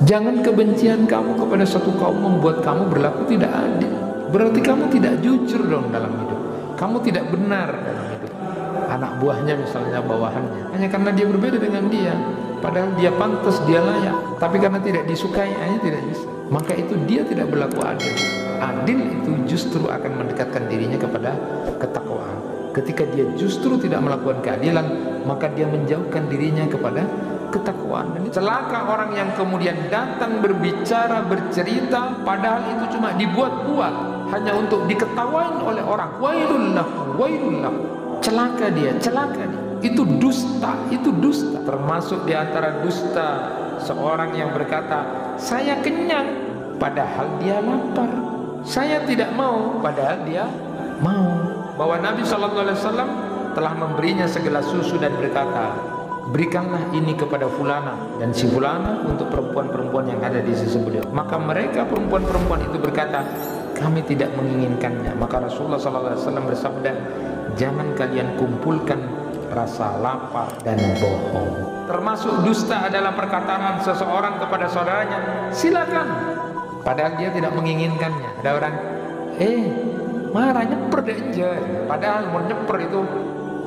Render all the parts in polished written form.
Jangan kebencian kamu kepada satu kaum membuat kamu berlaku tidak adil. Berarti kamu tidak jujur dong dalam hidup. Kamu tidak benar dalam hidup. Anak buahnya misalnya, bawahannya, hanya karena dia berbeda dengan dia, padahal dia pantas, dia layak, tapi karena tidak disukai hanya tidak bisa, maka itu dia tidak berlaku adil. Adil itu justru akan mendekatkan dirinya kepada ketakwaan. Ketika dia justru tidak melakukan keadilan, maka dia menjauhkan dirinya kepada ketakwaan. Dan celaka orang yang kemudian datang berbicara, bercerita, padahal itu cuma dibuat-buat hanya untuk diketawain oleh orang. Wailullah, wailullah. Celaka dia, celaka dia. Itu dusta, itu dusta. Termasuk di antara dusta seorang yang berkata, saya kenyang, padahal dia lapar. Saya tidak mau, padahal dia mau. Bahwa Nabi SAW telah memberinya segelas susu dan berkata, berikanlah ini kepada fulana dan si fulana untuk perempuan-perempuan yang ada di sisi beliau. Maka mereka perempuan-perempuan itu berkata, kami tidak menginginkannya. Maka Rasulullah SAW bersabda, jangan kalian kumpulkan rasa lapar dan bohong. Termasuk dusta adalah perkataan seseorang kepada saudaranya, silakan, padahal dia tidak menginginkannya. Ada orang, marah nyeper deh aja, padahal mau nyeper itu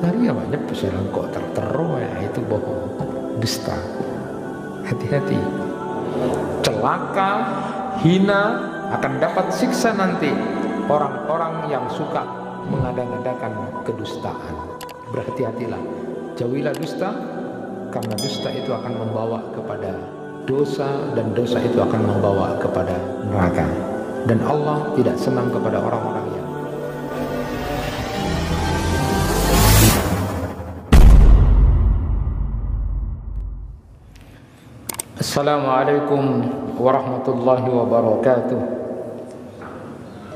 hari apa nyeper silang kok terteru ya, itu bohong, dusta. Hati-hati, celaka, hina, akan dapat siksa nanti orang-orang yang suka mengada-ngadakan kedustaan. Berhati-hatilah, jauhilah dusta, karena dusta itu akan membawa kepada dosa, dan dosa itu akan membawa kepada neraka. Dan Allah tidak senang kepada orang-orang yang Assalamualaikum warahmatullahi wabarakatuh.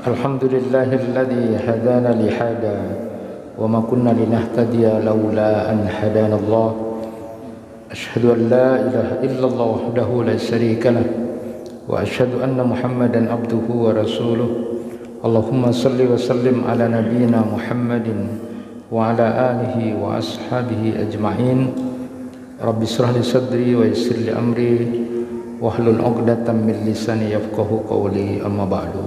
Alhamdulillahilladzi hadana li hada wa ma kunna linahtadiya laula an hadana Allah. Asyhadu an la ilaha illallah wahdahu la syarika lah wa asyhadu anna Muhammadan abduhu wa rasuluh. Allahumma salli wa sallim ala nabiyyina Muhammadin wa ala alihi wa ashabihi ajma'in. Rabbi shrah li sadri wa yassir li amri wahlul 'uqdatam min lisani yafqahu qawli, amma ba'du.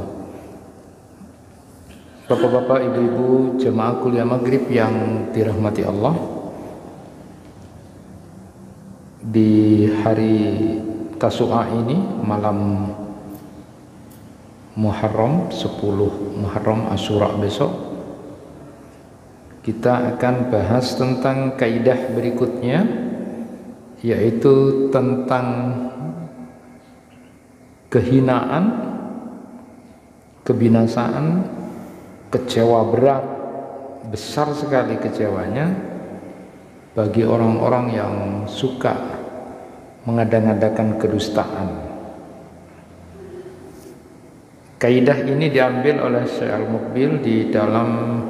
Bapak-bapak, ibu-ibu, jemaah kuliah maghrib yang dirahmati Allah, di hari Tasu'a ini, malam Muharram, 10 Muharram, Asyura besok, kita akan bahas tentang kaidah berikutnya, yaitu tentang kehinaan, kebinasaan, kecewa berat, besar sekali kecewanya bagi orang-orang yang suka mengada-ngadakan kedustaan. Kaidah ini diambil oleh Syekh Al-Muqbil di dalam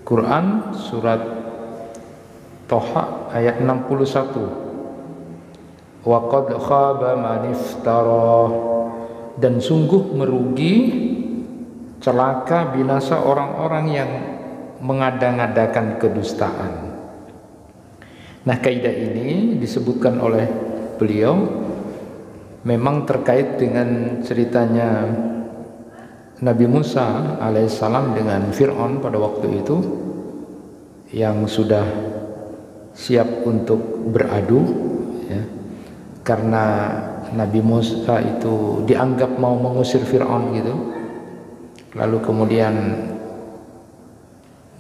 Quran surat Toha ayat 61. Wa qad khaba man iftara, dan sungguh merugi, celaka, binasa orang-orang yang mengada-ngadakan kedustaan. Nah, kaidah ini disebutkan oleh beliau memang terkait dengan ceritanya Nabi Musa alaihissalam dengan Fir'aun pada waktu itu, yang sudah siap untuk beradu, ya, karena Nabi Musa itu dianggap mau mengusir Fir'aun gitu. Lalu kemudian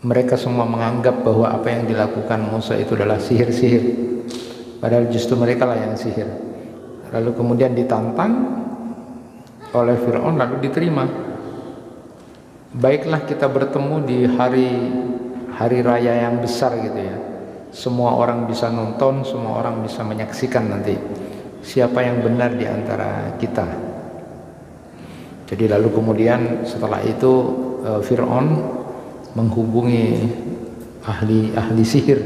mereka semua menganggap bahwa apa yang dilakukan Musa itu adalah sihir-sihir, padahal justru mereka lah yang sihir. Lalu kemudian ditantang oleh Fir'aun, lalu diterima. Baiklah, kita bertemu di hari raya yang besar gitu ya, semua orang bisa nonton, semua orang bisa menyaksikan nanti siapa yang benar di antara kita. Jadi lalu kemudian setelah itu Fir'aun menghubungi ahli sihir,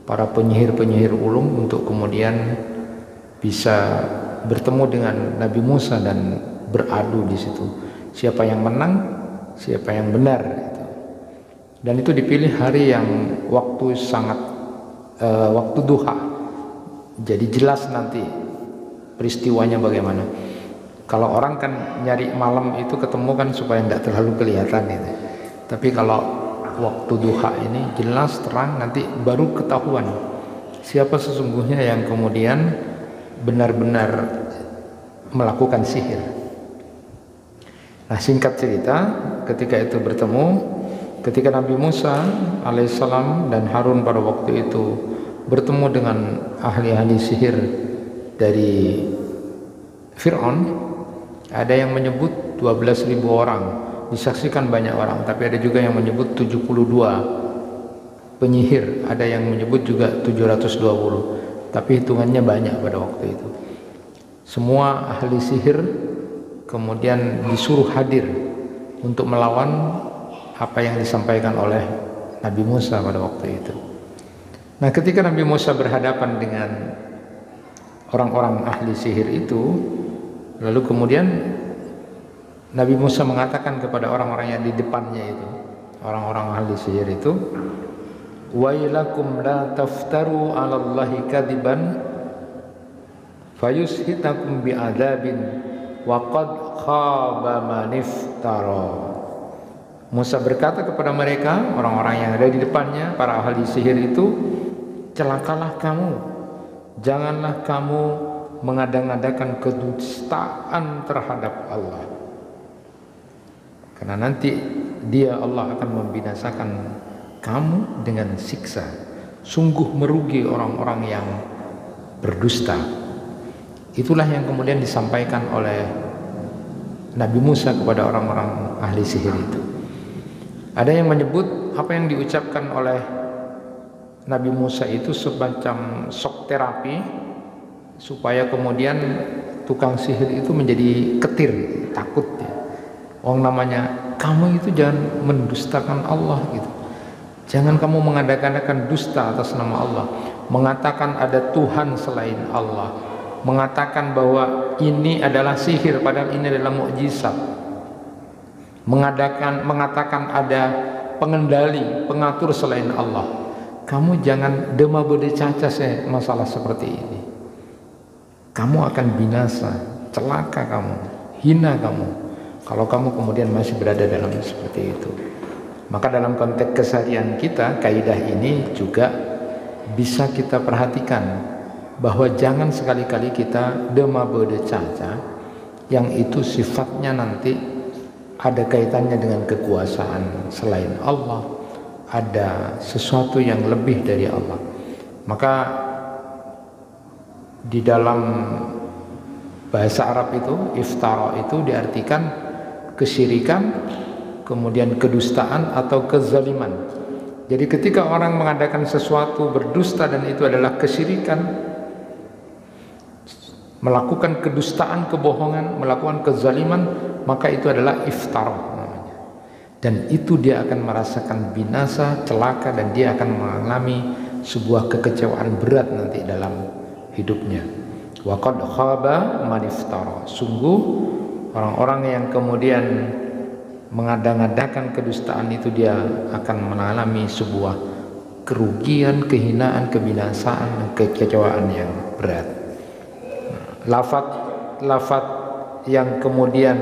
para penyihir-penyihir ulung, untuk kemudian bisa bertemu dengan Nabi Musa dan beradu di situ. Siapa yang menang, siapa yang benar. Dan itu dipilih hari yang waktu sangat waktu duha. Jadi jelas nanti peristiwanya bagaimana. Kalau orang kan nyari malam itu ketemu kan supaya tidak terlalu kelihatan gitu. Tapi kalau waktu duha ini jelas terang, nanti baru ketahuan siapa sesungguhnya yang kemudian benar-benar melakukan sihir. Nah, singkat cerita, ketika itu bertemu, ketika Nabi Musa alaihissalam dan Harun pada waktu itu bertemu dengan ahli-ahli sihir dari Fir'aun, ada yang menyebut 12.000 orang, disaksikan banyak orang, tapi ada juga yang menyebut 72 penyihir, ada yang menyebut juga 720, tapi hitungannya banyak pada waktu itu. Semua ahli sihir kemudian disuruh hadir untuk melawan apa yang disampaikan oleh Nabi Musa pada waktu itu. Nah, ketika Nabi Musa berhadapan dengan orang-orang ahli sihir itu, lalu kemudian Nabi Musa mengatakan kepada orang-orang yang di depannya itu, orang-orang ahli sihir itu, wailakum la taftaru 'alallahi kadiban fayushitakum bi'adzabin wa qad khaba man iftara. Musa berkata kepada mereka, orang-orang yang ada di depannya, para ahli sihir itu, celakalah kamu, janganlah kamu mengada-ngadakan kedustaan terhadap Allah, karena nanti dia Allah akan membinasakan kamu dengan siksa. Sungguh merugi orang-orang yang berdusta. Itulah yang kemudian disampaikan oleh Nabi Musa kepada orang-orang ahli sihir itu. Ada yang menyebut apa yang diucapkan oleh Nabi Musa itu semacam shock terapi, supaya kemudian tukang sihir itu menjadi ketir, takut ya. Orang namanya, kamu itu jangan mendustakan Allah gitu. Jangan kamu mengadakan dusta atas nama Allah, mengatakan ada Tuhan selain Allah, mengatakan bahwa ini adalah sihir padahal ini adalah mukjizat, mengatakan ada pengendali, pengatur selain Allah. Kamu jangan dema bode caca masalah seperti ini. Kamu akan binasa, celaka kamu, hina kamu, kalau kamu kemudian masih berada dalam seperti itu. Maka dalam konteks keseharian kita, kaidah ini juga bisa kita perhatikan, bahwa jangan sekali-kali kita dema bode caca yang itu sifatnya nanti ada kaitannya dengan kekuasaan selain Allah, ada sesuatu yang lebih dari Allah. Maka di dalam bahasa Arab itu iftara itu diartikan kesyirikan, kemudian kedustaan atau kezaliman. Jadi ketika orang mengadakan sesuatu berdusta dan itu adalah kesyirikan, melakukan kedustaan, kebohongan, melakukan kezaliman, maka itu adalah iftara namanya. Dan itu dia akan merasakan binasa, celaka, dan dia akan mengalami sebuah kekecewaan berat nanti dalam hidupnya. Wa qad khaba man iftara. Sungguh orang-orang yang kemudian mengada-ngadakan kedustaan itu, dia akan mengalami sebuah kerugian, kehinaan, kebinasaan, kekecewaan yang berat. Lafaz yang kemudian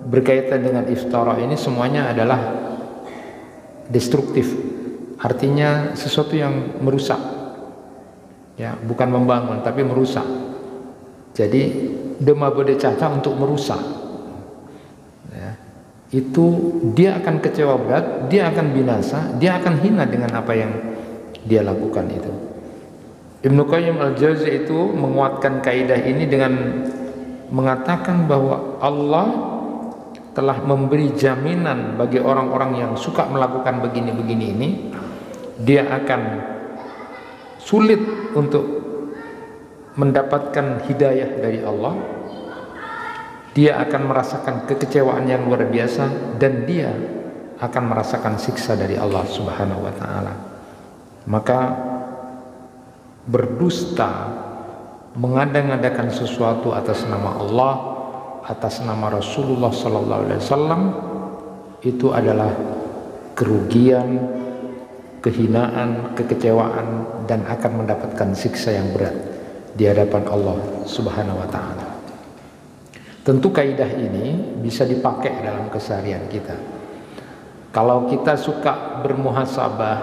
berkaitan dengan iftara ini semuanya adalah destruktif, artinya sesuatu yang merusak ya, bukan membangun tapi merusak. Jadi dema bode caca untuk merusak ya, itu dia akan kecewa berat, dia akan binasa, dia akan hina dengan apa yang dia lakukan itu. Ibnu Qayyim al-Jauzi itu menguatkan kaidah ini dengan mengatakan bahwa Allah telah memberi jaminan bagi orang-orang yang suka melakukan begini-begini ini, dia akan sulit untuk mendapatkan hidayah dari Allah, dia akan merasakan kekecewaan yang luar biasa, dan dia akan merasakan siksa dari Allah Subhanahu wa ta'ala. Maka berdusta mengada-ngadakan sesuatu atas nama Allah, atas nama Rasulullah sallallahu alaihi wasallam, itu adalah kerugian, kehinaan, kekecewaan, dan akan mendapatkan siksa yang berat di hadapan Allah Subhanahu wa taala. Tentu kaidah ini bisa dipakai dalam keseharian kita. Kalau kita suka bermuhasabah,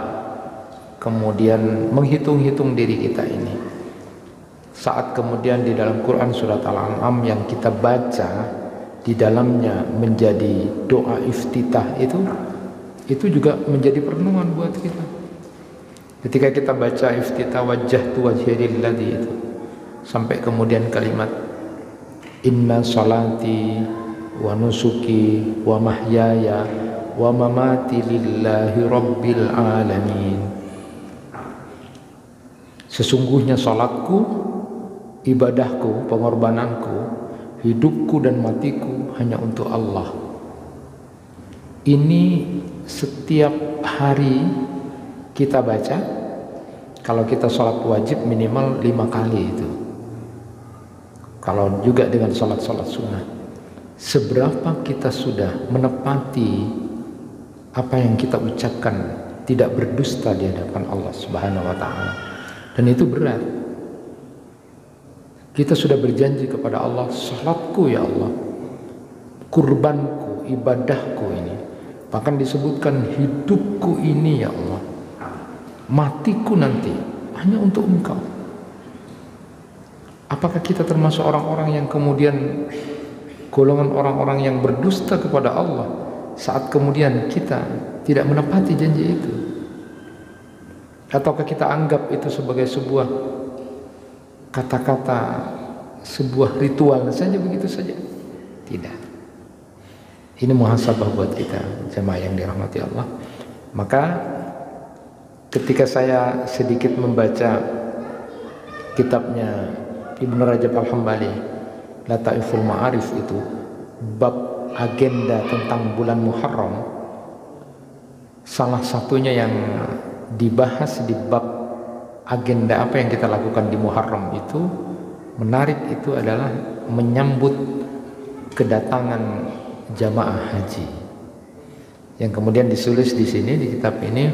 kemudian menghitung-hitung diri kita ini, saat kemudian di dalam Quran surat Al-An'am yang kita baca, di dalamnya menjadi doa iftitah, itu juga menjadi perenungan buat kita. Ketika kita baca iftitah wajjahtu wajhiya lilladzi, itu sampai kemudian kalimat inna salati wa nusuki wa mahyaya wa mamati lillahi rabbil alamin. Sesungguhnya salatku, ibadahku, pengorbananku, hidupku dan matiku hanya untuk Allah. Ini setiap hari kita baca. Kalau kita sholat wajib minimal 5 kali itu. Kalau juga dengan sholat sunnah, seberapa kita sudah menepati apa yang kita ucapkan, tidak berdusta di hadapan Allah Subhanahu wa taala. Dan itu berat. Kita sudah berjanji kepada Allah, salatku ya Allah, kurbanku, ibadahku ini, bahkan disebutkan hidupku ini ya Allah, matiku nanti hanya untuk Engkau. Apakah kita termasuk orang-orang yang kemudian golongan orang-orang yang berdusta kepada Allah saat kemudian kita tidak menepati janji itu? Ataukah kita anggap itu sebagai sebuah kata-kata, sebuah ritual saja, begitu saja? Tidak. Ini muhasabah buat kita, jemaah yang dirahmati Allah. Maka ketika saya sedikit membaca kitabnya Ibnu Rajab Al-Hambali, Lataiful Ma'arif, itu bab agenda tentang bulan Muharram, salah satunya yang dibahas di bab agenda apa yang kita lakukan di Muharram itu menarik, itu adalah menyambut kedatangan jamaah haji, yang kemudian ditulis di sini di kitab ini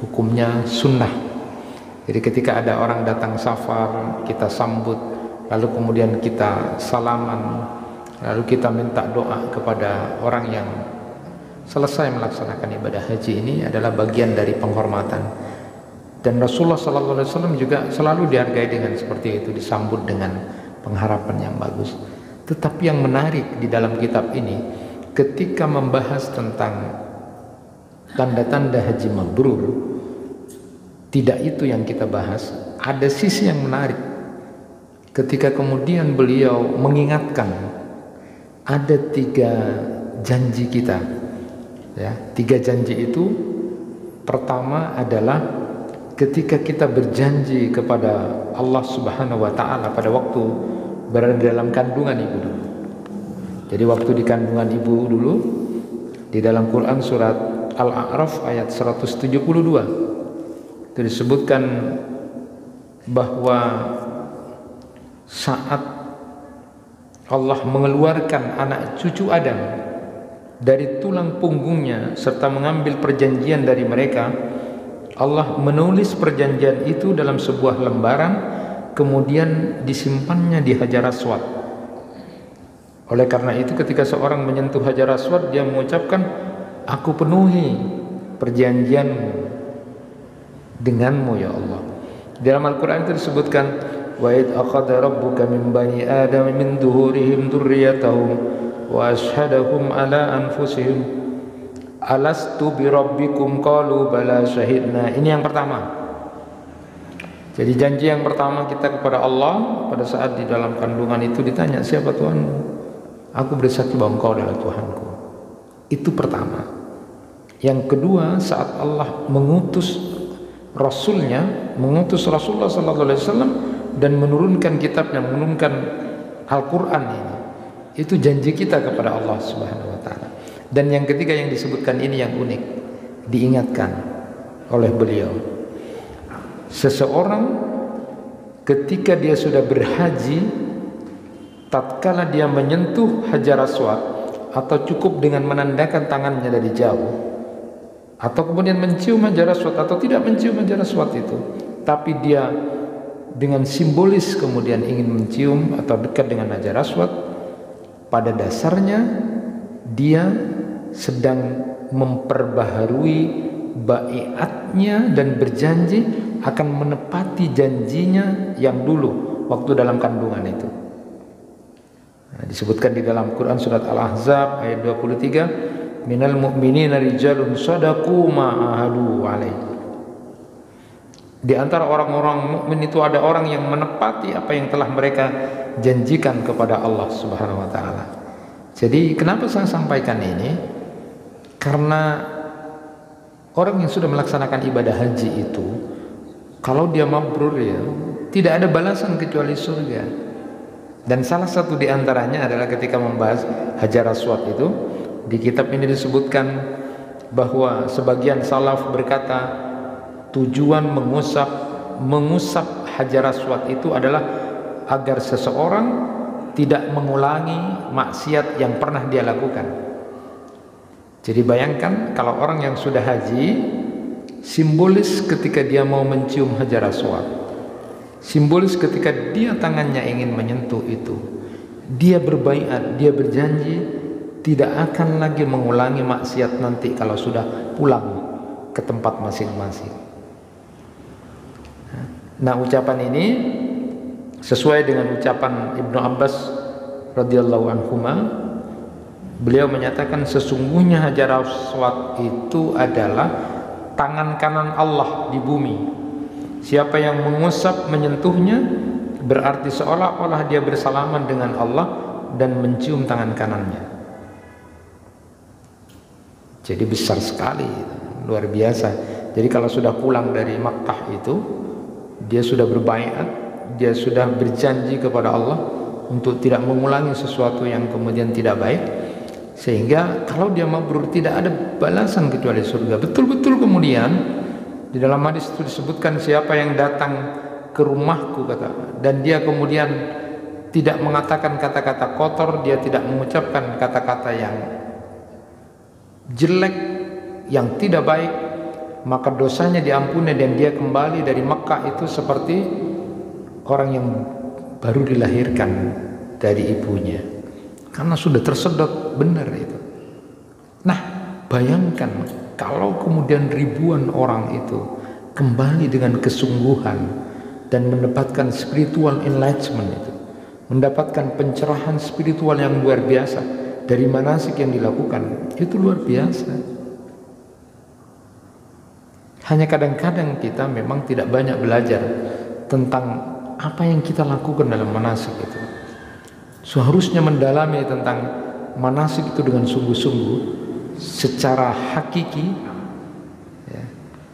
hukumnya sunnah. Jadi ketika ada orang datang safar, kita sambut, lalu kemudian kita salaman, lalu kita minta doa kepada orang yang selesai melaksanakan ibadah haji. Ini adalah bagian dari penghormatan, dan Rasulullah SAW juga selalu dihargai dengan seperti itu, disambut dengan pengharapan yang bagus. Tetapi yang menarik di dalam kitab ini, ketika membahas tentang tanda-tanda haji mabrur, tidak itu yang kita bahas. Ada sisi yang menarik ketika kemudian beliau mengingatkan ada 3 janji kita, ya. 3 janji itu, pertama adalah ketika kita berjanji kepada Allah Subhanahu wa taala pada waktu berada dalam kandungan ibu dulu. Jadi waktu di kandungan ibu dulu, di dalam Quran surat Al-A'raf ayat 172 itu disebutkan bahwa saat Allah mengeluarkan anak cucu Adam dari tulang punggungnya serta mengambil perjanjian dari mereka, Allah menulis perjanjian itu dalam sebuah lembaran, kemudian disimpannya di Hajar Aswad. Oleh karena itu ketika seorang menyentuh Hajar Aswad, dia mengucapkan, aku penuhi perjanjianmu denganmu ya Allah. Di dalam Al-Quran itu disebutkan, wa id akhadha rabbuka min bani adam min duhurihim dzurriyyatahum wa ashhadahum ala anfusihim alastu bi rabbikum qalu bala syahidna. Ini yang pertama. Jadi janji yang pertama kita kepada Allah pada saat di dalam kandungan itu ditanya, siapa Tuhanmu? Aku bersaksi bahwa Engkau adalah Tuhanku. Itu pertama. Yang kedua, saat Allah mengutus Rasulnya, mengutus Rasulullah SAW dan menurunkan kitabnya, menurunkan Al-Quran ini, itu janji kita kepada Allah Subhanahu wa taala. Dan yang ketiga yang disebutkan ini yang unik, diingatkan oleh beliau, seseorang ketika dia sudah berhaji, tatkala dia menyentuh Hajar Aswad, atau cukup dengan menandakan tangannya dari jauh, atau kemudian mencium Hajar Aswad atau tidak mencium Hajar Aswad itu, tapi dia dengan simbolis kemudian ingin mencium atau dekat dengan Hajar Aswad, pada dasarnya dia sedang memperbaharui baiatnya dan berjanji akan menepati janjinya yang dulu waktu dalam kandungan itu. Nah, disebutkan di dalam Quran surat Al-Ahzab ayat 23, minal mu'minina rijalun sadaqu ma ahadu alaihi. Di antara orang-orang mukmin itu ada orang yang menepati apa yang telah mereka janjikan kepada Allah Subhanahu wa taala. Jadi kenapa saya sampaikan ini? Karena orang yang sudah melaksanakan ibadah haji itu, kalau dia mabrur ya, tidak ada balasan kecuali surga. Dan salah satu di antaranya adalah ketika membahas Hajar Aswad itu, di kitab ini disebutkan bahwa sebagian salaf berkata tujuan mengusap Hajar Aswad itu adalah agar seseorang tidak mengulangi maksiat yang pernah dia lakukan. Jadi bayangkan kalau orang yang sudah haji, simbolis ketika dia mau mencium Hajar Aswad, simbolis ketika dia tangannya ingin menyentuh itu, dia berbaiat, dia berjanji tidak akan lagi mengulangi maksiat nanti kalau sudah pulang ke tempat masing-masing. Nah, ucapan ini sesuai dengan ucapan Ibnu Abbas radhiyallahu anhuma. Beliau menyatakan sesungguhnya Hajar Aswad itu adalah tangan kanan Allah di bumi. Siapa yang mengusap menyentuhnya berarti seolah-olah dia bersalaman dengan Allah dan mencium tangan kanannya. Jadi besar sekali, luar biasa. Jadi kalau sudah pulang dari Makkah itu, dia sudah berbaiat, dia sudah berjanji kepada Allah untuk tidak mengulangi sesuatu yang kemudian tidak baik, sehingga kalau dia mabrur tidak ada balasan kecuali surga. Betul-betul kemudian di dalam hadis itu disebutkan siapa yang datang ke rumahku kata, dan dia kemudian tidak mengatakan kata-kata kotor, dia tidak mengucapkan kata-kata yang jelek, yang tidak baik, maka dosanya diampuni dan dia kembali dari Makkah itu seperti orang yang baru dilahirkan dari ibunya, karena sudah tersedot benar itu. Nah, bayangkan kalau kemudian ribuan orang itu kembali dengan kesungguhan dan mendapatkan spiritual enlightenment itu, mendapatkan pencerahan spiritual yang luar biasa dari manasik yang dilakukan, itu luar biasa. Hanya kadang-kadang kita memang tidak banyak belajar tentang apa yang kita lakukan dalam manasik itu. Seharusnya mendalami tentang manasik itu dengan sungguh-sungguh, secara hakiki, ya.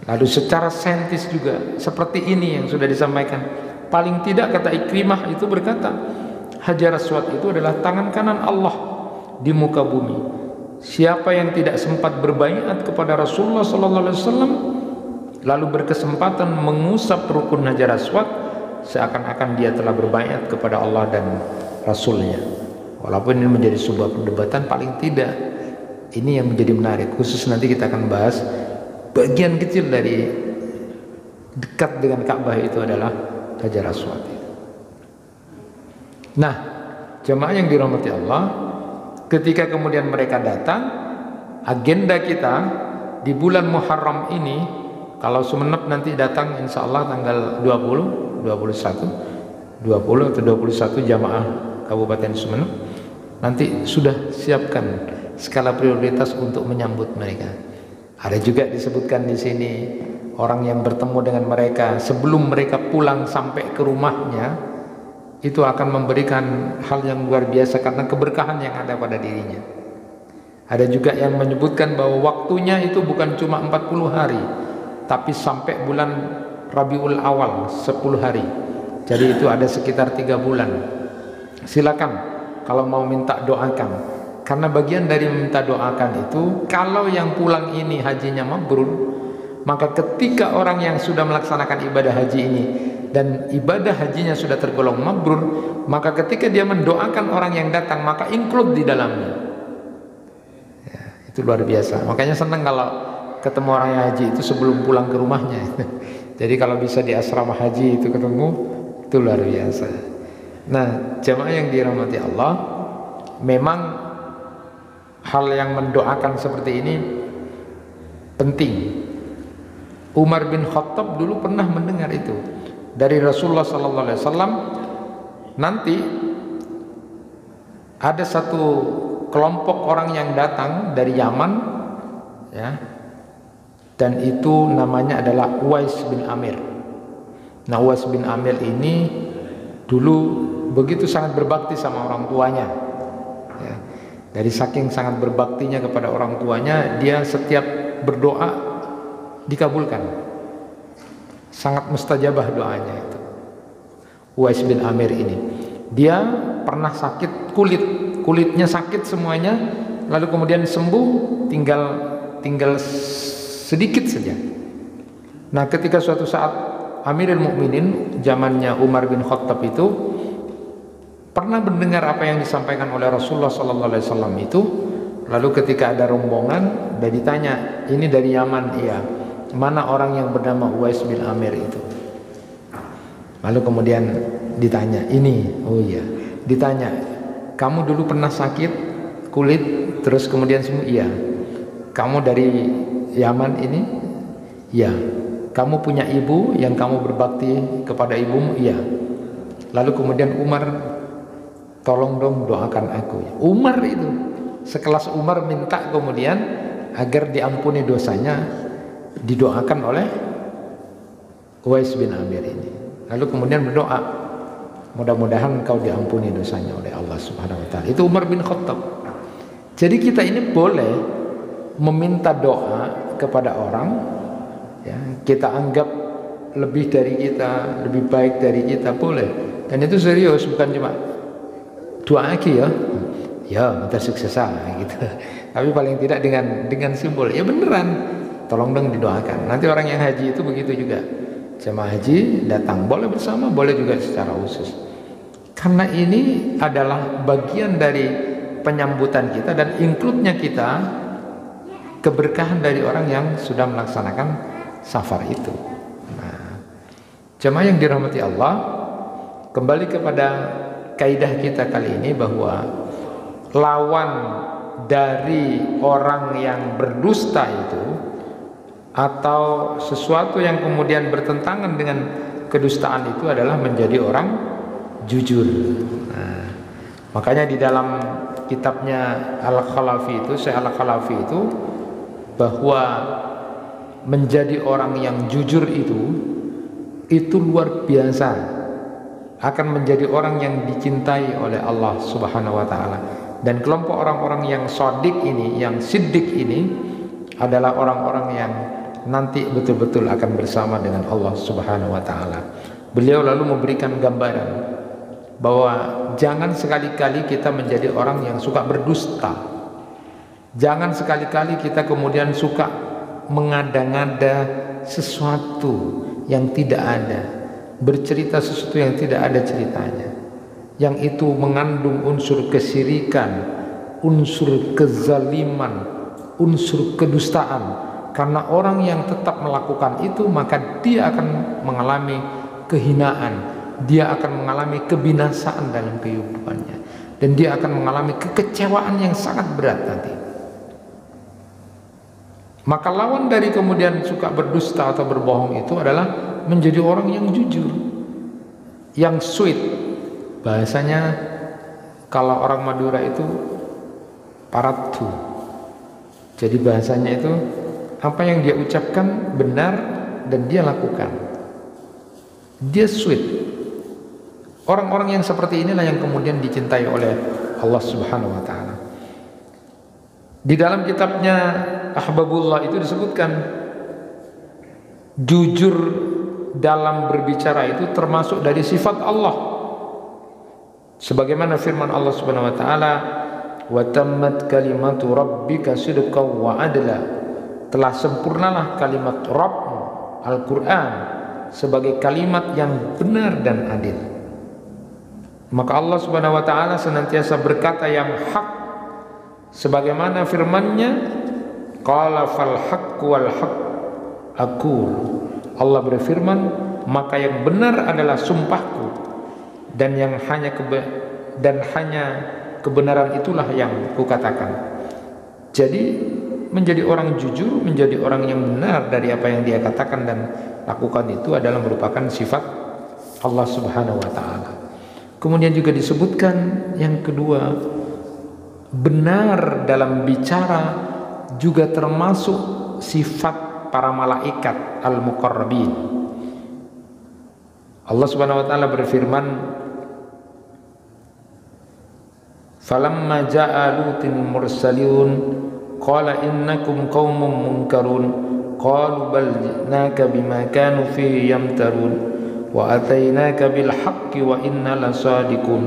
Lalu secara saintis juga, seperti ini yang sudah disampaikan. Paling tidak kata Ikrimah itu berkata, Hajar Aswad itu adalah tangan kanan Allah di muka bumi. Siapa yang tidak sempat berbaiat kepada Rasulullah SAW lalu berkesempatan mengusap rukun Hajar Aswad, seakan-akan dia telah berbaiat kepada Allah dan Rasulnya. Walaupun ini menjadi sebuah perdebatan, paling tidak ini yang menjadi menarik. Khusus nanti kita akan bahas bagian kecil dari dekat dengan Ka'bah itu adalah Hajar Aswad. Nah, jemaah yang dirahmati Allah, ketika kemudian mereka datang, agenda kita di bulan Muharram ini, kalau Sumeneb nanti datang insya Allah tanggal 20 atau 21 jamaah Kabupaten Sumeneb, nanti sudah siapkan skala prioritas untuk menyambut mereka. Ada juga disebutkan di sini orang yang bertemu dengan mereka sebelum mereka pulang sampai ke rumahnya, itu akan memberikan hal yang luar biasa karena keberkahan yang ada pada dirinya. Ada juga yang menyebutkan bahwa waktunya itu bukan cuma 40 hari, tapi sampai bulan Rabiul Awal 10 hari. Jadi itu ada sekitar 3 bulan. Silakan kalau mau minta doakan. Karena bagian dari meminta doakan itu, kalau yang pulang ini hajinya mabrur, maka ketika orang yang sudah melaksanakan ibadah haji ini dan ibadah hajinya sudah tergolong mabrur, maka ketika dia mendoakan orang yang datang, maka include di dalamnya. Ya, itu luar biasa. Makanya senang kalau ketemu orang yang haji itu sebelum pulang ke rumahnya. Jadi kalau bisa di asrama haji itu ketemu, itu luar biasa. Nah, jamaah yang dirahmati Allah, memang hal yang mendoakan seperti ini penting. Umar bin Khattab dulu pernah mendengar itu dari Rasulullah SAW. Nanti ada satu kelompok orang yang datang dari Yaman, ya, dan itu namanya adalah Uwais bin Amir. Nah, Uwais bin Amir ini dulu begitu sangat berbakti sama orang tuanya, ya. Dari saking sangat berbaktinya kepada orang tuanya, dia setiap berdoa dikabulkan, sangat mustajabah doanya itu. Uwais bin Amir ini, dia pernah sakit kulitnya sakit semuanya, lalu kemudian sembuh, tinggal sedikit saja. Nah, ketika suatu saat Amirul Mukminin zamannya Umar bin Khattab itu pernah mendengar apa yang disampaikan oleh Rasulullah SAW itu, lalu ketika ada rombongan dan ditanya, ini dari Yaman, iya, mana orang yang bernama Uwais bin Amir itu? Lalu kemudian ditanya, ini, oh iya, ditanya, kamu dulu pernah sakit kulit terus kemudian sembuh? Iya. Kamu dari Yaman ini? Iya. Kamu punya ibu yang kamu berbakti kepada ibumu? Iya. Lalu kemudian Umar, tolong dong doakan aku. Umar itu, sekelas Umar minta kemudian agar diampuni dosanya, didoakan oleh Uwais bin Amir ini. Lalu kemudian berdoa, mudah-mudahan kau diampuni dosanya oleh Allah Subhanahu wa taala. Itu Umar bin Khattab. Jadi kita ini boleh meminta doa kepada orang, ya, kita anggap lebih dari kita, lebih baik dari kita, boleh. Dan itu serius, bukan cuma doa lagi ya, ya minta sukses gitu. Tapi paling tidak dengan simbol, ya beneran, tolong dong didoakan. Nanti orang yang haji itu begitu juga, jemaah haji datang, boleh bersama, boleh juga secara khusus. Karena ini adalah bagian dari penyambutan kita dan include-nya kita, keberkahan dari orang yang sudah melaksanakan safar itu. Nah, jemaah yang dirahmati Allah, kembali kepada kaidah kita kali ini, bahwa lawan dari orang yang berdusta itu, atau sesuatu yang kemudian bertentangan dengan kedustaan itu, adalah menjadi orang jujur. Nah, makanya di dalam kitabnya Al-Khalafi itu, Syekh Al-Khalafi itu, bahwa menjadi orang yang jujur itu luar biasa, akan menjadi orang yang dicintai oleh Allah Subhanahu wa taala. Dan kelompok orang-orang yang shadiq ini, yang siddiq ini, adalah orang-orang yang nanti betul-betul akan bersama dengan Allah Subhanahu wa taala. Beliau lalu memberikan gambaran bahwa jangan sekali-kali kita menjadi orang yang suka berdusta. Jangan sekali-kali kita kemudian suka mengada-ngada sesuatu yang tidak ada, bercerita sesuatu yang tidak ada ceritanya, yang itu mengandung unsur kesyirikan, unsur kezaliman, unsur kedustaan. Karena orang yang tetap melakukan itu, maka dia akan mengalami kehinaan, dia akan mengalami kebinasaan dalam kehidupannya, dan dia akan mengalami kekecewaan yang sangat berat nanti. Maka lawan dari kemudian suka berdusta atau berbohong itu adalah menjadi orang yang jujur, yang sweet. Bahasanya kalau orang Madura itu paratu. Jadi bahasanya itu apa yang dia ucapkan benar dan dia lakukan. Dia sweet. Orang-orang yang seperti inilah yang kemudian dicintai oleh Allah Subhanahu wa taala. Di dalam kitabnya Ahbabullah itu disebutkan, jujur dalam berbicara itu termasuk dari sifat Allah. Sebagaimana firman Allah Subhanahu wa taala, "Wa tammat kalimatu rabbika sidqan wa adla." Telah sempurnalah kalimat Rabbmu, Al-Qur'an, sebagai kalimat yang benar dan adil. Maka Allah Subhanahu wa taala senantiasa berkata yang hak, sebagaimana firman-Nya, qala fal haqqu wal haqq aqul. Allah berfirman, maka yang benar adalah sumpahku, dan hanya kebenaran itulah yang kukatakan. Jadi menjadi orang jujur, menjadi orang yang benar dari apa yang dia katakan dan lakukan itu adalah merupakan sifat Allah Subhanahu wa taala. Kemudian juga disebutkan yang kedua, benar dalam bicara juga termasuk sifat para malaikat al-muqarrabin. Allah Subhanahu wa taala berfirman, falamma ja'a lutin mursalun qala innakum qaumun munkarun qalu bal ji'naka bima kanu fihi yamtarun wa atainaka bil haqqi wa inna lasadiqun.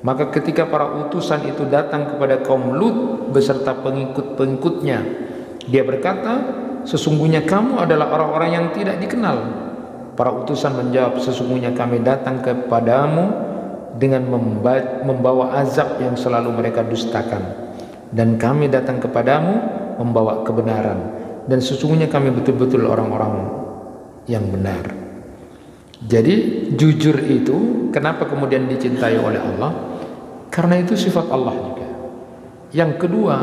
Maka ketika para utusan itu datang kepada kaum Lut beserta pengikut-pengikutnya, dia berkata, sesungguhnya kamu adalah orang-orang yang tidak dikenal. Para utusan menjawab, sesungguhnya kami datang kepadamu dengan membawa azab yang selalu mereka dustakan, dan kami datang kepadamu membawa kebenaran, dan sesungguhnya kami betul-betul orang-orang yang benar. Jadi jujur itu kenapa kemudian dicintai oleh Allah? Karena itu sifat Allah juga. Yang kedua,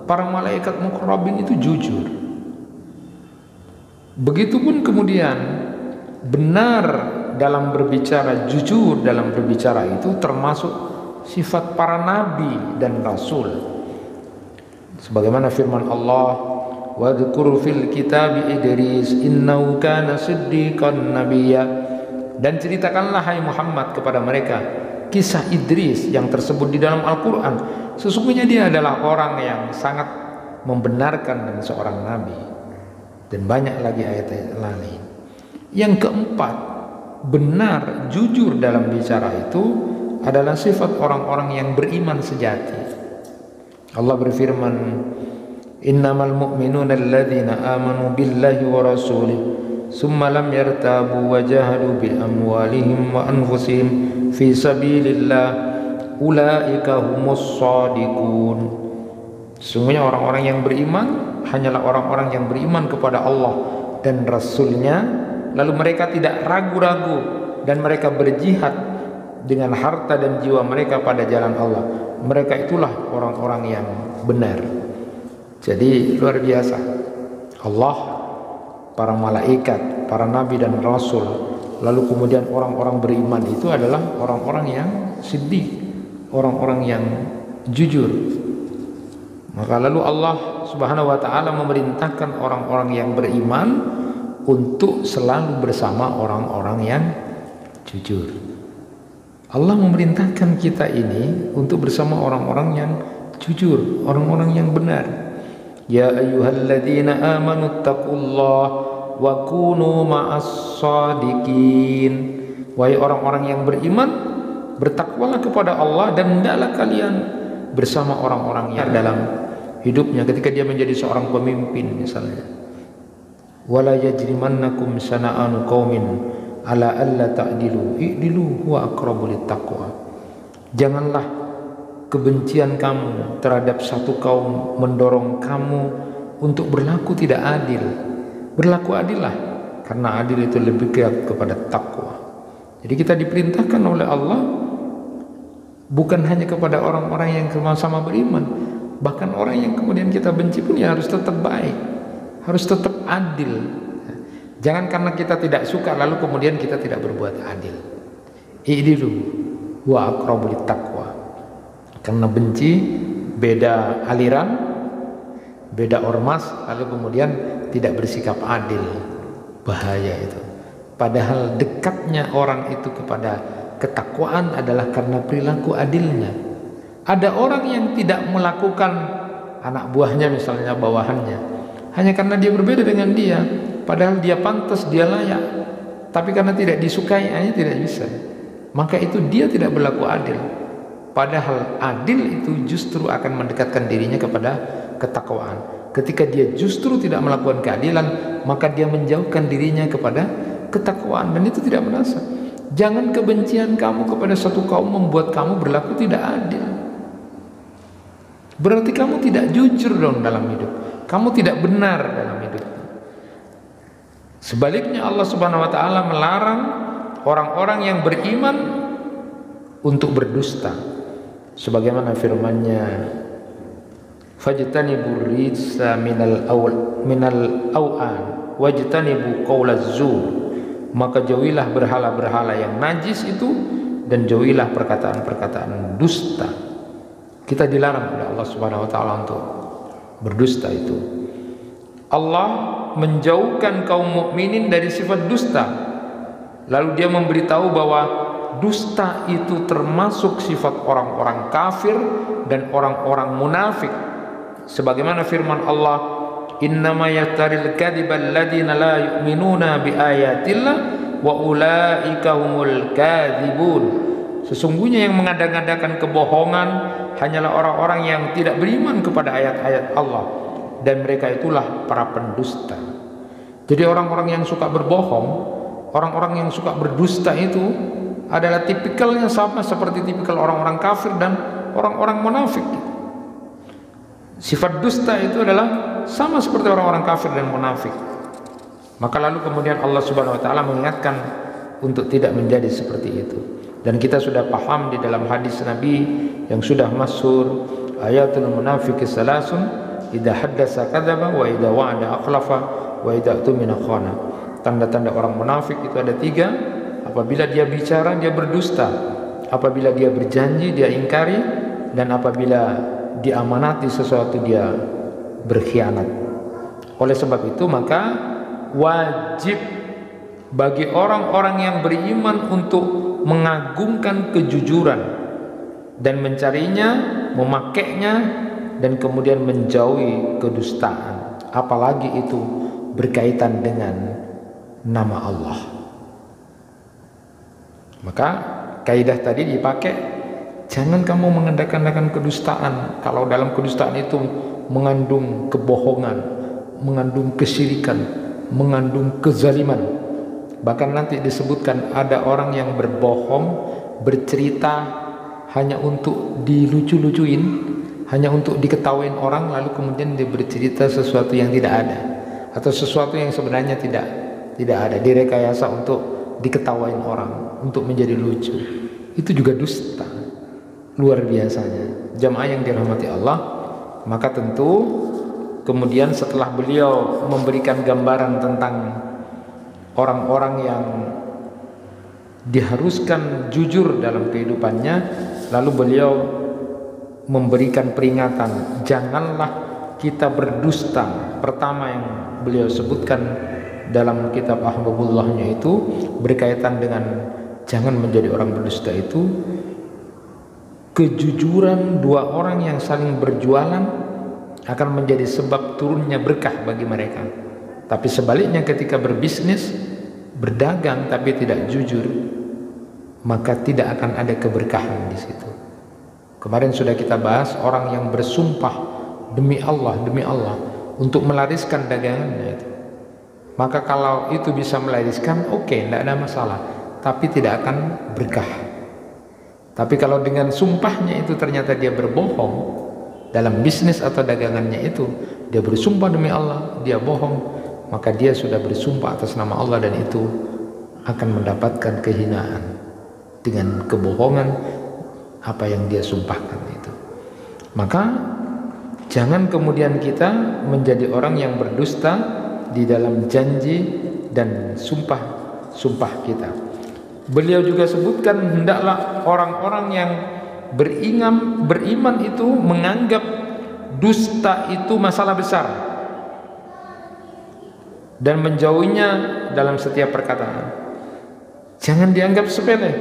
para malaikat muqarrabin itu jujur. Begitupun kemudian benar dalam berbicara, jujur dalam berbicara itu termasuk sifat para nabi dan rasul. Sebagaimana firman Allah, wadhkur fil kitabi Idris innahu kana siddiqan nabiyya. Dan ceritakanlah hai Muhammad kepada mereka kisah Idris yang tersebut di dalam Al-Quran. Sesungguhnya dia adalah orang yang sangat membenarkan dan seorang nabi. Dan banyak lagi ayat-ayat lain. Yang keempat, benar, jujur dalam bicara itu adalah sifat orang-orang yang beriman sejati. Allah berfirman, innamal mu'minuna alladzina amanu billahi wa rasulih summa lam yartabu wa jahadu bi amwalihim wa anfusihim fi sabilillah ulaika humus shadiqun. Sesungguhnya orang-orang yang beriman hanyalah orang-orang yang beriman kepada Allah dan Rasulnya, lalu mereka tidak ragu-ragu dan mereka berjihad dengan harta dan jiwa mereka pada jalan Allah. Mereka itulah orang-orang yang benar. Jadi luar biasa, Allah, para malaikat, para nabi dan rasul, lalu kemudian orang-orang beriman itu adalah orang-orang yang siddiq, orang-orang yang jujur. Maka lalu Allah Subhanahu wa taala memerintahkan orang-orang yang beriman untuk selalu bersama orang-orang yang jujur. Allah memerintahkan kita ini untuk bersama orang-orang yang jujur, orang-orang yang benar. Ya ayyuhalladzina amanu taqullaha wa kunu ma'as shadiqin. Wahai orang-orang yang beriman, bertakwalah kepada Allah dan hendaklah kalian bersama orang-orang yang dalam hidupnya ketika dia menjadi seorang pemimpin misalnya. Wala yajrimannakum sana'anu qaumin ala alla ta'dilu i'dilu huwa aqrabu littaqwa. Janganlah kebencian kamu terhadap satu kaum mendorong kamu untuk berlaku tidak adil. Berlaku adillah, karena adil itu lebih dekat kepada takwa. Jadi kita diperintahkan oleh Allah bukan hanya kepada orang-orang yang sama-sama beriman, bahkan orang yang kemudian kita benci pun ya harus tetap baik, harus tetap adil. Jangan karena kita tidak suka lalu kemudian kita tidak berbuat adil. I'dilu wa aqrabu littaqwa. Karena benci beda aliran, beda ormas, lalu kemudian tidak bersikap adil. Bahaya itu. Padahal dekatnya orang itu kepada ketakwaan adalah karena perilaku adilnya. Ada orang yang tidak melakukan anak buahnya misalnya, bawahannya, hanya karena dia berbeda dengan dia, padahal dia pantas, dia layak, tapi karena tidak disukai hanya tidak bisa, maka itu dia tidak berlaku adil. Padahal adil itu justru akan mendekatkan dirinya kepada ketakwaan. Ketika dia justru tidak melakukan keadilan, maka dia menjauhkan dirinya kepada ketakwaan, dan itu tidak menasa. Jangan kebencian kamu kepada satu kaum membuat kamu berlaku tidak adil. Berarti kamu tidak jujur dong dalam hidup. Kamu tidak benar dalam hidup. Sebaliknya Allah Subhanahu wa taala melarang orang-orang yang beriman untuk berdusta. Sebagaimana firman-Nya, fajtanibur rijsa minal awan wajtanibu qaulaz zur. Maka jauhilah berhala-berhala yang najis itu, dan jauhilah perkataan-perkataan dusta. Kita dilarang oleh Allah Subhanahu wa taala untuk berdusta itu. Allah menjauhkan kaum mukminin dari sifat dusta. Lalu dia memberitahu bahwa dusta itu termasuk sifat orang-orang kafir dan orang-orang munafik. Sebagaimana firman Allah, innama yaftaril kadhiba alladziina la yu'minuna biayatillah wa ulaika humul kadzibun. Sesungguhnya yang mengada-ngadakan kebohongan hanyalah orang-orang yang tidak beriman kepada ayat-ayat Allah, dan mereka itulah para pendusta. Jadi orang-orang yang suka berbohong, orang-orang yang suka berdusta itu adalah tipikalnya sama seperti tipikal orang-orang kafir dan orang-orang munafik. Sifat dusta itu adalah sama seperti orang-orang kafir dan munafik. Maka lalu kemudian Allah Subhanahu wa taala mengingatkan untuk tidak menjadi seperti itu. Dan kita sudah paham di dalam hadis Nabi yang sudah masyhur, ayatul munafiqi salasun, idza haddasa kadzaba wa idza wa'ada akhlafa wa idza tumina khana. Tanda-tanda orang munafik itu ada 3. Apabila dia bicara dia berdusta, apabila dia berjanji dia ingkari, dan apabila diamanati sesuatu dia berkhianat. Oleh sebab itu maka wajib bagi orang-orang yang beriman untuk mengagungkan kejujuran dan mencarinya, memakainya, dan kemudian menjauhi kedustaan, apalagi itu berkaitan dengan nama Allah. Maka kaidah tadi dipakai, jangan kamu mengadakan kedustaan. Kalau dalam kedustaan itu mengandung kebohongan, mengandung kesyirikan, mengandung kezaliman. Bahkan nanti disebutkan ada orang yang berbohong, bercerita hanya untuk dilucu-lucuin, hanya untuk diketawain orang, lalu kemudian dia bercerita sesuatu yang tidak ada, atau sesuatu yang sebenarnya tidak ada, direkayasa untuk diketawain orang, untuk menjadi lucu. Itu juga dusta luar biasanya. Jamaah yang dirahmati Allah, maka tentu kemudian setelah beliau memberikan gambaran tentang orang-orang yang diharuskan jujur dalam kehidupannya, lalu beliau memberikan peringatan, janganlah kita berdusta. Pertama yang beliau sebutkan dalam kitab Ahbabullahnya itu berkaitan dengan jangan menjadi orang berdusta itu, kejujuran 2 orang yang saling berjualan akan menjadi sebab turunnya berkah bagi mereka. Tapi sebaliknya ketika berbisnis, berdagang tapi tidak jujur, maka tidak akan ada keberkahan di situ. Kemarin sudah kita bahas orang yang bersumpah demi Allah untuk melariskan dagangannya itu. Maka kalau itu bisa melariskan, oke, tidak ada masalah, tapi tidak akan berkah. Tapi kalau dengan sumpahnya itu ternyata dia berbohong dalam bisnis atau dagangannya itu, dia bersumpah demi Allah, dia bohong, maka dia sudah bersumpah atas nama Allah, dan itu akan mendapatkan kehinaan dengan kebohongan apa yang dia sumpahkan itu. Maka jangan kemudian kita menjadi orang yang berdusta di dalam janji dan sumpah kita. Beliau juga sebutkan hendaklah orang-orang yang beriman itu menganggap dusta itu masalah besar dan menjauhinya dalam setiap perkataan. Jangan dianggap sepele.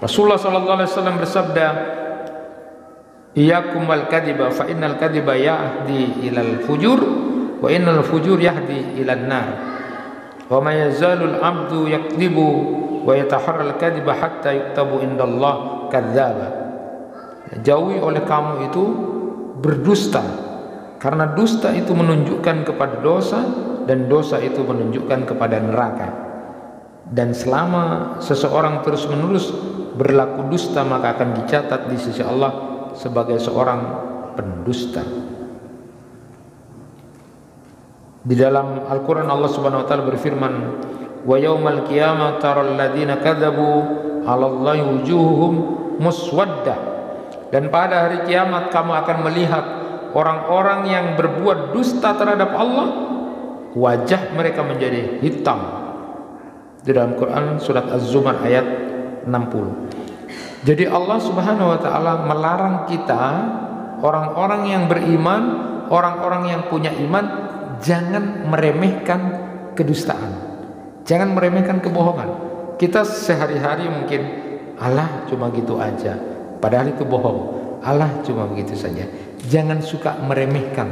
Rasulullah SAW bersabda, iyyakum wal kadhiba fa innal kadhiba yahdi ilal fujur wa innal fujur yahdi ilan nar wa ma yazalul abdu yakdzibu wa yataharral kadhiba hatta yuktabu indallah kadzdzaba. Jauhi oleh kamu itu berdusta, karena dusta itu menunjukkan kepada dosa, dan dosa itu menunjukkan kepada neraka. Dan selama seseorang terus-menerus berlaku dusta, maka akan dicatat di sisi Allah sebagai seorang pendusta. Di dalam Al-Quran Allah Subhanahu wa taala berfirman, wa yaumal qiyamah taral ladzina kadzabu 'alallahi wujuhuhum muswaddah. Dan pada hari kiamat kamu akan melihat orang-orang yang berbuat dusta terhadap Allah, wajah mereka menjadi hitam. Di dalam Quran surat Az-Zumar ayat 60. Jadi Allah Subhanahu wa taala melarang kita, orang-orang yang beriman, orang-orang yang punya iman, jangan meremehkan kedustaan, jangan meremehkan kebohongan. Kita sehari-hari mungkin Allah cuma gitu aja, padahal itu bohong. Allah cuma begitu saja. Jangan suka meremehkan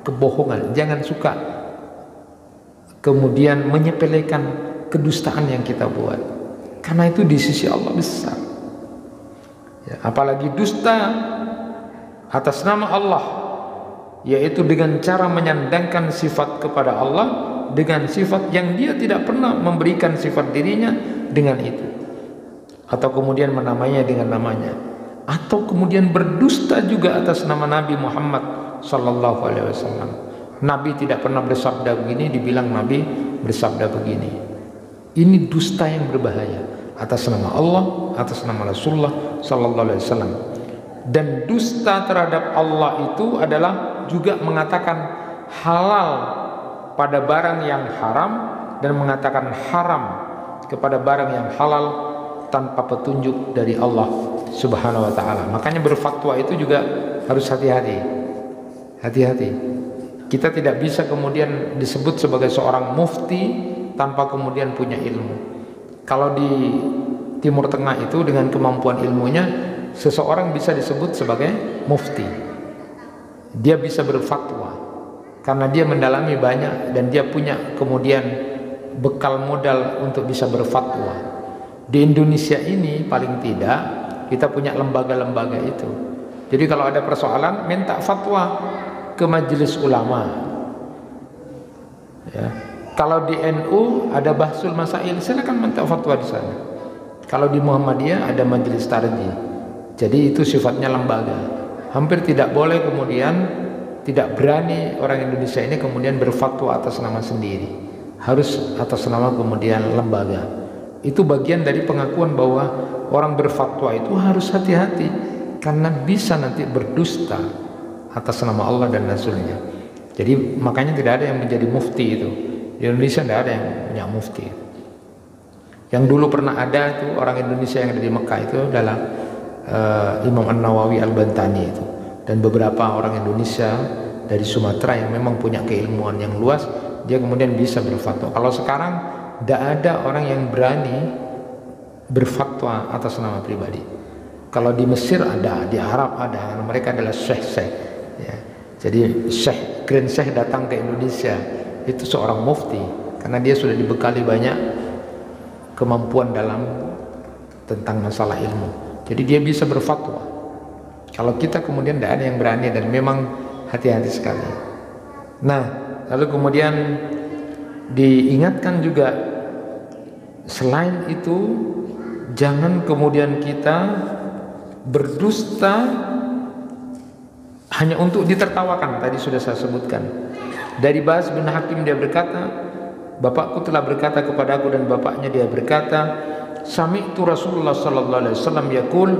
kebohongan, jangan suka kemudian menyepelekan kedustaan yang kita buat, karena itu di sisi Allah besar. Ya, apalagi dusta atas nama Allah, yaitu dengan cara menyandangkan sifat kepada Allah dengan sifat yang Dia tidak pernah memberikan sifat dirinya dengan itu, atau kemudian menamainya dengan namanya, atau kemudian berdusta juga atas nama Nabi Muhammad sallallahu alaihi wasallam. Nabi tidak pernah bersabda begini, dibilang Nabi bersabda begini. Ini dusta yang berbahaya atas nama Allah, atas nama Rasulullah sallallahu alaihi wasallam. Dan dusta terhadap Allah itu adalah juga mengatakan halal pada barang yang haram dan mengatakan haram kepada barang yang halal tanpa petunjuk dari Allah Subhanahu wa taala. Makanya berfatwa itu juga harus hati-hati. Hati-hati. Kita tidak bisa kemudian disebut sebagai seorang mufti tanpa kemudian punya ilmu. Kalau di Timur Tengah itu dengan kemampuan ilmunya, seseorang bisa disebut sebagai mufti. Dia bisa berfatwa karena dia mendalami banyak dan dia punya kemudian bekal modal untuk bisa berfatwa. Di Indonesia ini paling tidak kita punya lembaga-lembaga itu. Jadi kalau ada persoalan, minta fatwa ke majelis ulama. Ya. Kalau di NU ada bahsul masail, silakan minta fatwa di sana. Kalau di Muhammadiyah ada majelis tarji. Jadi itu sifatnya lembaga. Hampir tidak boleh kemudian, tidak berani orang Indonesia ini kemudian berfatwa atas nama sendiri. Harus atas nama kemudian lembaga. Itu bagian dari pengakuan bahwa orang berfatwa itu harus hati-hati, karena bisa nanti berdusta atas nama Allah dan Rasulnya. Jadi makanya tidak ada yang menjadi mufti itu. Di Indonesia tidak ada yang punya mufti. Yang dulu pernah ada itu orang Indonesia yang ada di Mekah itu adalah Imam An-Nawawi Al-Bantani itu, dan beberapa orang Indonesia dari Sumatera yang memang punya keilmuan yang luas, dia kemudian bisa berfatwa. Kalau sekarang tidak ada orang yang berani berfatwa atas nama pribadi. Kalau di Mesir ada, di Arab ada, mereka adalah syekh-syekh. Ya. Jadi syekh, grand syekh datang ke Indonesia, itu seorang mufti karena dia sudah dibekali banyak kemampuan dalam tentang masalah ilmu. Jadi dia bisa berfatwa. Kalau kita kemudian tidak ada yang berani, dan memang hati-hati sekali. Nah, lalu kemudian diingatkan juga, selain itu jangan kemudian kita berdusta hanya untuk ditertawakan. Tadi sudah saya sebutkan. Dari Bas bin Hakim dia berkata, bapakku telah berkata kepadaku, dan bapaknya dia berkata, sami'tu Rasulullah sallallahu alaihi wasallam yaqul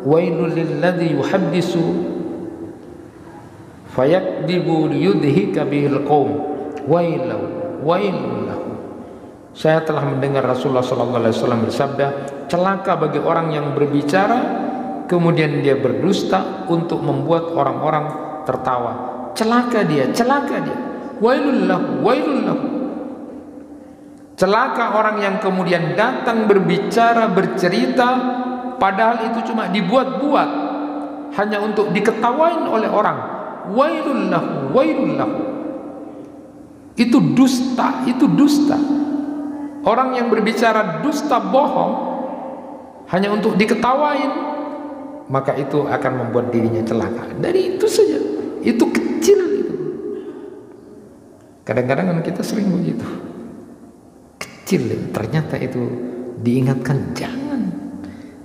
wailul lilladzi yuhaddisu fayakdibu liyudhika bihil qaum wailun lahu. Saya telah mendengar Rasulullah sallallahu alaihi wasallam bersabda, celaka bagi orang yang berbicara kemudian dia berdusta untuk membuat orang-orang tertawa. Celaka dia, wailul lahu. Celaka orang yang kemudian datang berbicara, bercerita, padahal itu cuma dibuat-buat hanya untuk diketawain oleh orang. Wailul lahu. Itu dusta. Orang yang berbicara dusta, bohong hanya untuk diketawain, maka itu akan membuat dirinya celaka. Dari itu saja, itu kecil itu. Kadang-kadang kan kita sering begitu. Kecil, ternyata itu diingatkan jangan.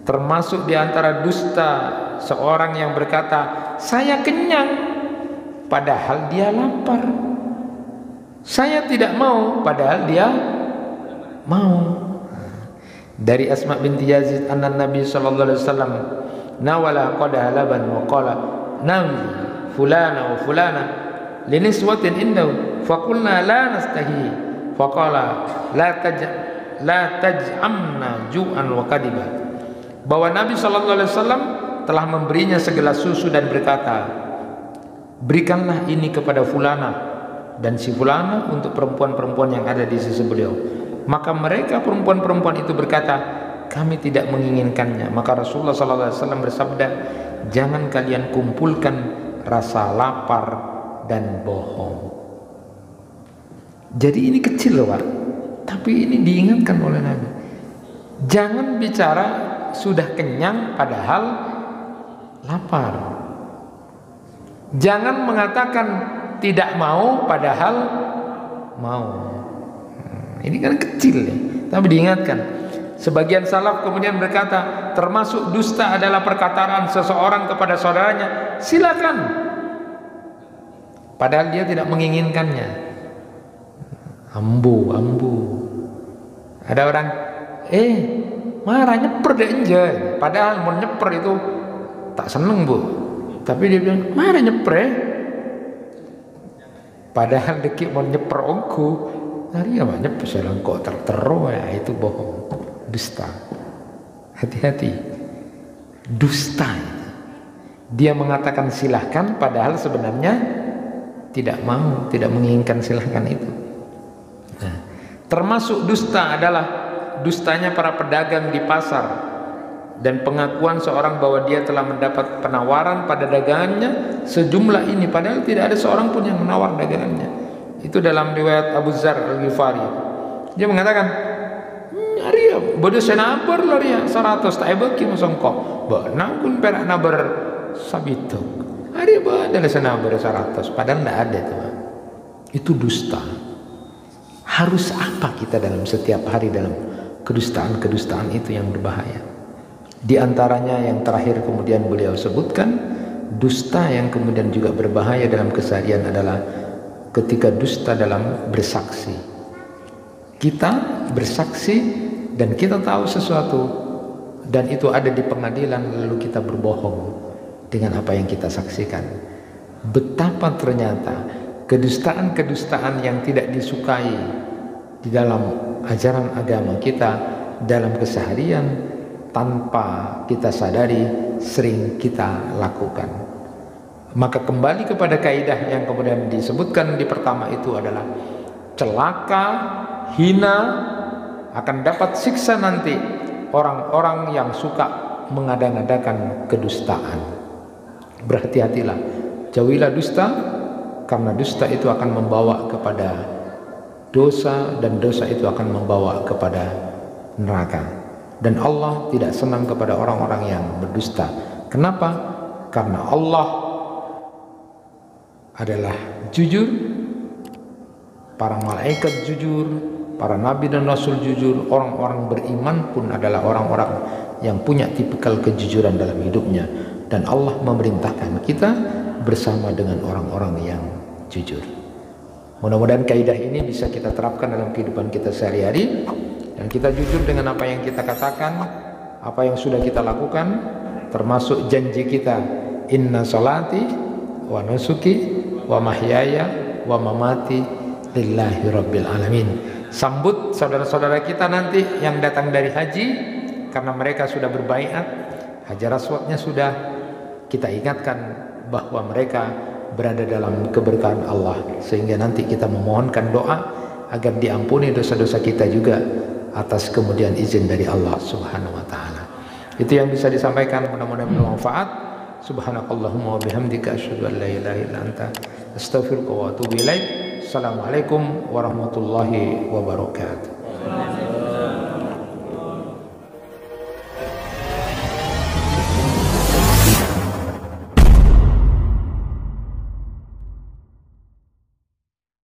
Termasuk di antara dusta seorang yang berkata, saya kenyang, padahal dia lapar. Saya tidak mau, padahal dia mau. Dari Asma binti Yazid anna Nabi sallallahu alaihi wasallam nawala qadaha laban wa qala nawi fulana wa fulana liniswatin indahu faqulna la nastahi faqala la taj'amna ju'an wa kadiba. Bahwa Nabi sallallahu alaihi wasallam telah memberinya segelas susu dan berkata, berikanlah ini kepada fulana dan si fulana untuk perempuan-perempuan yang ada di sisi beliau. Maka mereka perempuan-perempuan itu berkata, kami tidak menginginkannya. Maka Rasulullah SAW bersabda, jangan kalian kumpulkan rasa lapar dan bohong. Jadi ini kecil loh Pak, tapi ini diingatkan oleh Nabi. Jangan bicara sudah kenyang padahal lapar. Jangan mengatakan tidak mau padahal mau. Ini kan kecil ya, tapi diingatkan. Sebagian salaf kemudian berkata, termasuk dusta adalah perkataan seseorang kepada saudaranya, silakan, padahal dia tidak menginginkannya. Ambu. Ada orang, marah nyeper deh enjoy, padahal mau nyeper itu tak seneng bu, tapi dia bilang marah nyeper padahal deki mau nyeper ongku. Hari ya banyak pesanan kok tertero ya, itu bohong, dusta. Hati-hati, dusta. Dia mengatakan silahkan padahal sebenarnya tidak mau, tidak menginginkan silahkan itu. Nah, termasuk dusta adalah dustanya para pedagang di pasar dan pengakuan seorang bahwa dia telah mendapat penawaran pada dagangannya sejumlah ini padahal tidak ada seorang pun yang menawar dagangannya. Itu dalam riwayat Abu Dzar Al-Ghifari. Dia mengatakan, "Aria, bodoh senabar laria 100 tak bagi masongko. Bana pun perak nabar sabito. Aria badal senabar 100 padahal tidak ada itu. Itu dusta. Harus apa kita dalam setiap hari dalam kedustaan-kedustaan itu yang berbahaya. Di antaranya yang terakhir kemudian beliau sebutkan, dusta yang kemudian juga berbahaya dalam keseharian adalah ketika dusta dalam bersaksi. Kita bersaksi dan kita tahu sesuatu dan itu ada di pengadilan, lalu kita berbohong dengan apa yang kita saksikan. Betapa ternyata kedustaan-kedustaan yang tidak disukai di dalam ajaran agama kita dalam keseharian tanpa kita sadari sering kita lakukan. Maka kembali kepada kaidah yang kemudian disebutkan di pertama itu adalah celaka, hina, akan dapat siksa nanti orang-orang yang suka mengada-ngadakan kedustaan. Berhati-hatilah, jauhilah dusta, karena dusta itu akan membawa kepada dosa dan dosa itu akan membawa kepada neraka. Dan Allah tidak senang kepada orang-orang yang berdusta. Kenapa? Karena Allah adalah jujur, para malaikat jujur, para nabi dan rasul jujur, orang-orang beriman pun adalah orang-orang yang punya tipikal kejujuran dalam hidupnya, dan Allah memerintahkan kita bersama dengan orang-orang yang jujur. Mudah-mudahan kaidah ini bisa kita terapkan dalam kehidupan kita sehari-hari dan kita jujur dengan apa yang kita katakan, apa yang sudah kita lakukan, termasuk janji kita, inna salati wa nusuki wa mahyaya wa mamati lillahi rabbil alamin. Sambut saudara-saudara kita nanti yang datang dari haji, karena mereka sudah berbaiat, hajar aswadnya sudah, kita ingatkan bahwa mereka berada dalam keberkahan Allah, sehingga nanti kita memohonkan doa agar diampuni dosa-dosa kita juga atas kemudian izin dari Allah Subhanahu wa taala. Itu yang bisa disampaikan, mudah-mudahan bermanfaat. Subhanakallahumma wa bihamdika asyhadu an la ilaha illa anta astaghfiruka wa atubu ilaik. Assalamualaikum warahmatullahi wabarakatuh.